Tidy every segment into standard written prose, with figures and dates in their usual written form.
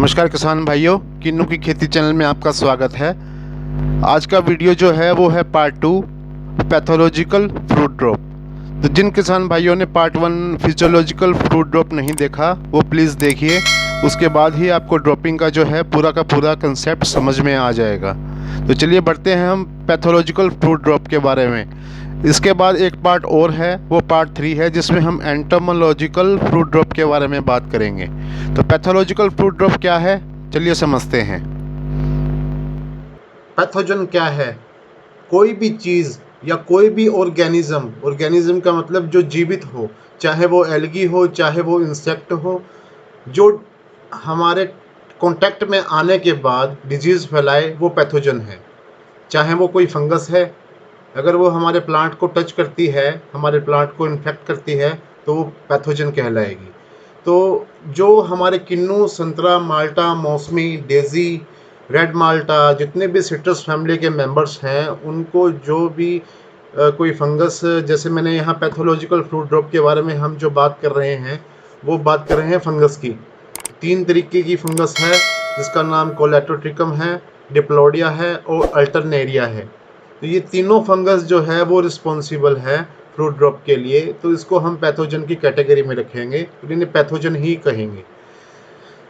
नमस्कार किसान भाइयों, किन्नू की खेती चैनल में आपका स्वागत है। आज का वीडियो जो है वो है पार्ट 2 पैथोलॉजिकल फ्रूट ड्रॉप। तो जिन किसान भाइयों ने पार्ट 1 फिजियोलॉजिकल फ्रूट ड्रॉप नहीं देखा वो प्लीज़ देखिए, उसके बाद ही आपको ड्रॉपिंग का जो है पूरा का पूरा कंसेप्ट समझ में आ जाएगा। तो चलिए बढ़ते हैं हम पैथोलॉजिकल फ्रूट ड्रॉप के बारे में। इसके बाद एक पार्ट और है, वो पार्ट 3 है, जिसमें हम एंटोमोलॉजिकल फ्रूट ड्रॉप के बारे में बात करेंगे। तो पैथोलॉजिकल फ्रूट ड्रॉप क्या है, चलिए समझते हैं। पैथोजन क्या है? कोई भी चीज़ या कोई भी ऑर्गेनिज्म का मतलब जो जीवित हो, चाहे वो एल्गी हो, चाहे वो इंसेक्ट हो, जो हमारे कांटेक्ट में आने के बाद डिजीज़ फैलाए, वो पैथोजन है। चाहे वो कोई फंगस है, अगर वो हमारे प्लांट को टच करती है, हमारे प्लांट को इन्फेक्ट करती है, तो वो पैथोजन कहलाएगी। तो जो हमारे किन्नू, संतरा, माल्टा, मौसमी, डेज़ी, रेड माल्टा, जितने भी सिट्रस फैमिली के मेंबर्स हैं, उनको जो भी कोई फंगस, जैसे मैंने यहाँ पैथोलॉजिकल फ्रूट ड्रॉप के बारे में हम जो बात कर रहे हैं, वो बात कर रहे हैं फंगस की। 3 तरीके की फंगस है, जिसका नाम कोलेटोट्रिकम है, डिप्लोडिया है और अल्टरनेरिया है। तो ये तीनों फंगस जो है वो रिस्पॉन्सिबल है फ्रूट ड्रॉप के लिए, तो इसको हम पैथोजन की कैटेगरी में रखेंगे, तो इन्हें पैथोजन ही कहेंगे।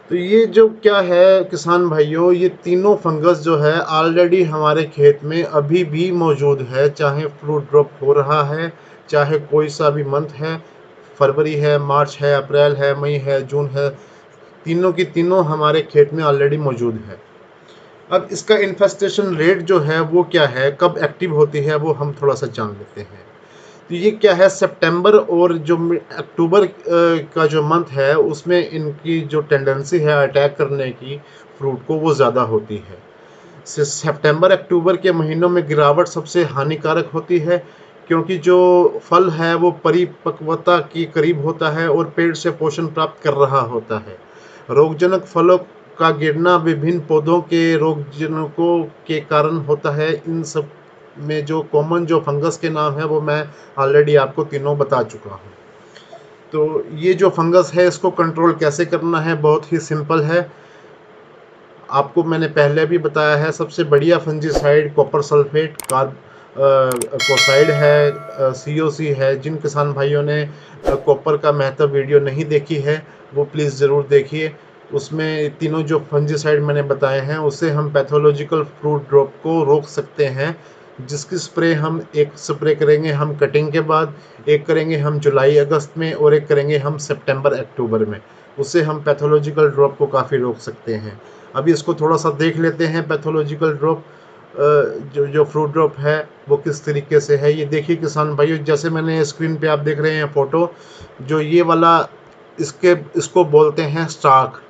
तो ये जो क्या है किसान भाइयों, ये तीनों फंगस जो है ऑलरेडी हमारे खेत में अभी भी मौजूद है, चाहे फ्रूट ड्रॉप हो रहा है, चाहे कोई सा भी मंथ है, फरवरी है, मार्च है, अप्रैल है, मई है, जून है, तीनों की तीनों हमारे खेत में ऑलरेडी मौजूद है। अब इसका इन्फेस्टेशन रेट जो है वो क्या है, कब एक्टिव होती है, वो हम थोड़ा सा जान लेते हैं। तो ये क्या है, सितंबर और जो अक्टूबर का जो मंथ है, उसमें इनकी जो टेंडेंसी है अटैक करने की फ्रूट को, वो ज़्यादा होती है। सितंबर अक्टूबर के महीनों में गिरावट सबसे हानिकारक होती है, क्योंकि जो फल है वो परिपक्वता के करीब होता है और पेड़ से पोषण प्राप्त कर रहा होता है। रोगजनक फलों का गिरना विभिन्न पौधों के रोगजनकों के कारण होता है। इन सब में जो कॉमन जो फंगस के नाम है वो मैं ऑलरेडी आपको तीनों बता चुका हूँ। तो ये जो फंगस है, इसको कंट्रोल कैसे करना है, बहुत ही सिंपल है। आपको मैंने पहले भी बताया है, सबसे बढ़िया फंजीसाइड कॉपर सल्फेट कोसाइड है, सीओसी है। जिन किसान भाइयों ने कॉपर का महत्व वीडियो नहीं देखी है, वो प्लीज़ ज़रूर देखिए। उसमें तीनों जो फंजीसाइड मैंने बताए हैं, उससे हम पैथोलॉजिकल फ्रूट ड्रॉप को रोक सकते हैं। जिसकी स्प्रे हम एक स्प्रे करेंगे हम कटिंग के बाद, एक करेंगे हम जुलाई अगस्त में, और एक करेंगे हम सितंबर अक्टूबर में। उससे हम पैथोलॉजिकल ड्रॉप को काफ़ी रोक सकते हैं। अभी इसको थोड़ा सा देख लेते हैं, पैथोलॉजिकल ड्रॉप जो फ्रूट ड्रॉप है वो किस तरीके से है। ये देखिए किसान भाइयों, जैसे मैंने स्क्रीन पे आप देख रहे हैं फ़ोटो, जो ये वाला इसको बोलते हैं स्टाक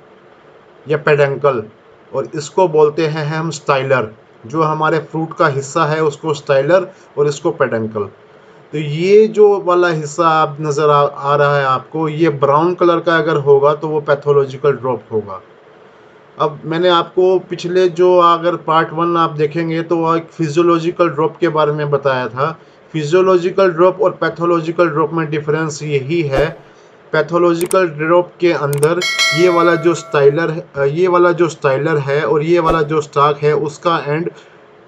या पेडंकल, और इसको बोलते हैं हम स्टाइलर। जो हमारे फ्रूट का हिस्सा है उसको स्टाइलर और इसको पेडंकल। तो ये जो वाला हिस्सा आप नज़र आ रहा है आपको, ये ब्राउन कलर का अगर होगा तो वो पैथोलॉजिकल ड्रॉप होगा। अब मैंने आपको पिछले जो अगर पार्ट 1 आप देखेंगे तो एक फिजियोलॉजिकल ड्रॉप के बारे में बताया था। फिजियोलॉजिकल ड्रॉप और पैथोलॉजिकल ड्रॉप में डिफरेंस यही है, पैथोलॉजिकल ड्रॉप के अंदर ये वाला जो स्टाइलर है और ये वाला जो स्टाक है, उसका end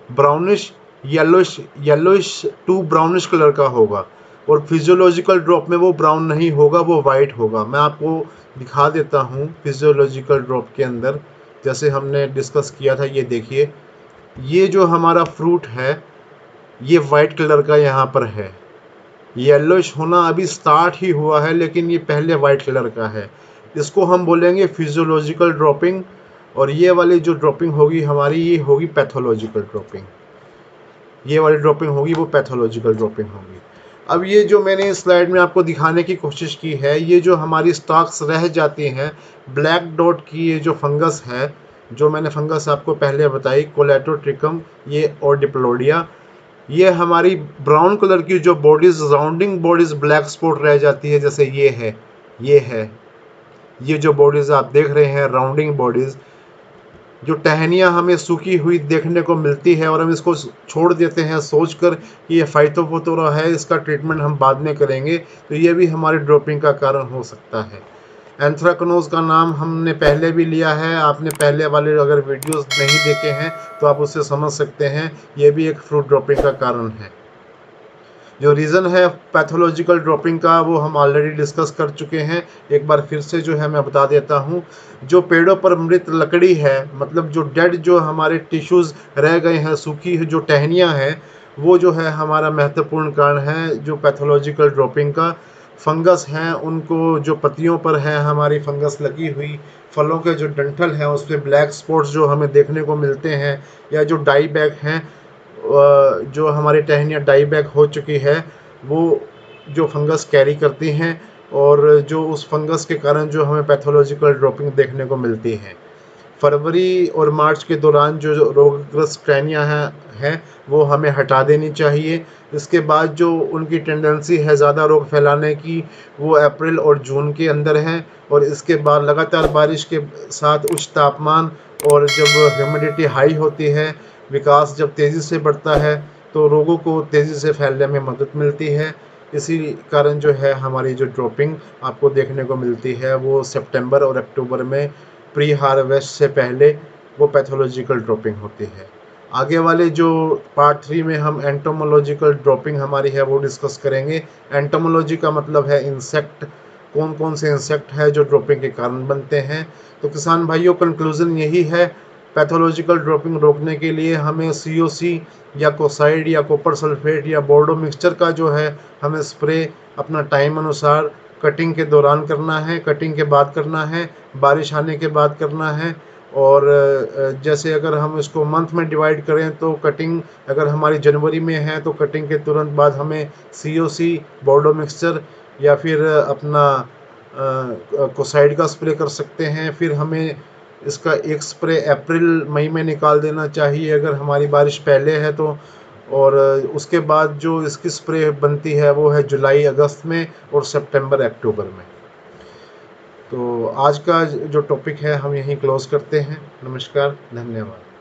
brownish yellowish to brownish colour का होगा, और फिजियोलॉजिकल ड्रॉप में वो ब्राउन नहीं होगा, वो वाइट होगा। मैं आपको दिखा देता हूँ फिजियोलॉजिकल ड्रॉप के अंदर, जैसे हमने डिस्कस किया था। ये देखिए, ये जो हमारा फ्रूट है ये वाइट कलर का यहाँ पर है। येलोइश होना अभी स्टार्ट ही हुआ है, लेकिन ये पहले वाइट कलर का है। इसको हम बोलेंगे फिजियोलॉजिकल ड्रॉपिंग, और ये वाली जो ड्रॉपिंग होगी हमारी, ये होगी पैथोलॉजिकल ड्रॉपिंग। ये वाली ड्रॉपिंग होगी वो पैथोलॉजिकल ड्रॉपिंग होगी। अब ये जो मैंने इस स्लाइड में आपको दिखाने की कोशिश की है, ये जो हमारी स्टॉक्स रह जाती हैं ब्लैक डॉट की, ये जो फंगस है, जो मैंने फंगस आपको पहले बताई, कोलेटोट्रिकम ये और डिप्लोडिया, ये हमारी ब्राउन कलर की जो bodies, rounding bodies black spot रह जाती है, जैसे ये है, ये जो बॉडीज आप देख रहे हैं राउंडिंग बॉडीज, जो टहनियाँ हमें सूखी हुई देखने को मिलती है और हम इसको छोड़ देते हैं सोचकर कि ये फाइटोफथोरा है, इसका ट्रीटमेंट हम बाद में करेंगे, तो ये भी हमारे ड्रॉपिंग का कारण हो सकता है। एंथ्राकनोज का नाम हमने पहले भी लिया है, आपने पहले वाले अगर वीडियोस नहीं देखे हैं तो आप उससे समझ सकते हैं, ये भी एक फ्रूट ड्रॉपिंग का कारण है। जो रीज़न है पैथोलॉजिकल ड्रॉपिंग का वो हम ऑलरेडी डिस्कस कर चुके हैं, एक बार फिर से जो है मैं बता देता हूँ। जो पेड़ों पर मृत लकड़ी है, मतलब जो डेड जो हमारे टिश्यूज़ रह गए हैं, सूखी जो टहनियाँ हैं, वो जो है हमारा महत्वपूर्ण कारण है जो पैथोलॉजिकल ड्रॉपिंग का। फंगस हैं, उनको जो पत्तियों पर है हमारी फंगस लगी हुई, फलों के जो डंठल हैं उस पर ब्लैक स्पॉट्स जो हमें देखने को मिलते हैं, या जो डाई बैक हैं, जो हमारी टहनियाँ डाई बैक हो चुकी है, वो जो फंगस कैरी करती हैं, और जो उस फंगस के कारण जो हमें पैथोलॉजिकल ड्रॉपिंग देखने को मिलती है। फरवरी और मार्च के दौरान जो रोगग्रस्त टहनियाँ हैं वो हमें हटा देनी चाहिए। इसके बाद जो उनकी टेंडेंसी है ज़्यादा रोग फैलाने की, वो अप्रैल और जून के अंदर है, और इसके बाद लगातार बारिश के साथ उच्च तापमान और जब ह्यूमिडिटी हाई होती है, विकास जब तेज़ी से बढ़ता है, तो रोगों को तेज़ी से फैलने में मदद मिलती है। इसी कारण जो है हमारी जो ड्रॉपिंग आपको देखने को मिलती है वो सितंबर और अक्टूबर में प्री हार्वेस्ट से पहले वो पैथोलॉजिकल ड्रॉपिंग होती है। आगे वाले जो पार्ट 3 में हम एंटोमोलॉजिकल ड्रॉपिंग हमारी है वो डिस्कस करेंगे। एंटोमोलॉजी का मतलब है इंसेक्ट, कौन कौन से इंसेक्ट है जो ड्रॉपिंग के कारण बनते हैं। तो किसान भाइयों, कंक्लूजन यही है, पैथोलॉजिकल ड्रॉपिंग रोकने के लिए हमें COC या कोसाइड या कॉपर सल्फेट या बोर्डो मिक्सचर का जो है हमें स्प्रे अपना टाइम अनुसार कटिंग के दौरान करना है, कटिंग के बाद करना है, बारिश आने के बाद करना है। और जैसे अगर हम इसको मंथ में डिवाइड करें तो कटिंग अगर हमारी जनवरी में है तो कटिंग के तुरंत बाद हमें COC, बोर्डो मिक्सचर या फिर अपना कोसाइड का स्प्रे कर सकते हैं। फिर हमें इसका एक स्प्रे अप्रैल मई में निकाल देना चाहिए अगर हमारी बारिश पहले है तो, और उसके बाद जो इसकी स्प्रे बनती है वो है जुलाई अगस्त में और सितंबर अक्टूबर में। तो आज का जो टॉपिक है हम यहीं क्लोज करते हैं। नमस्कार, धन्यवाद।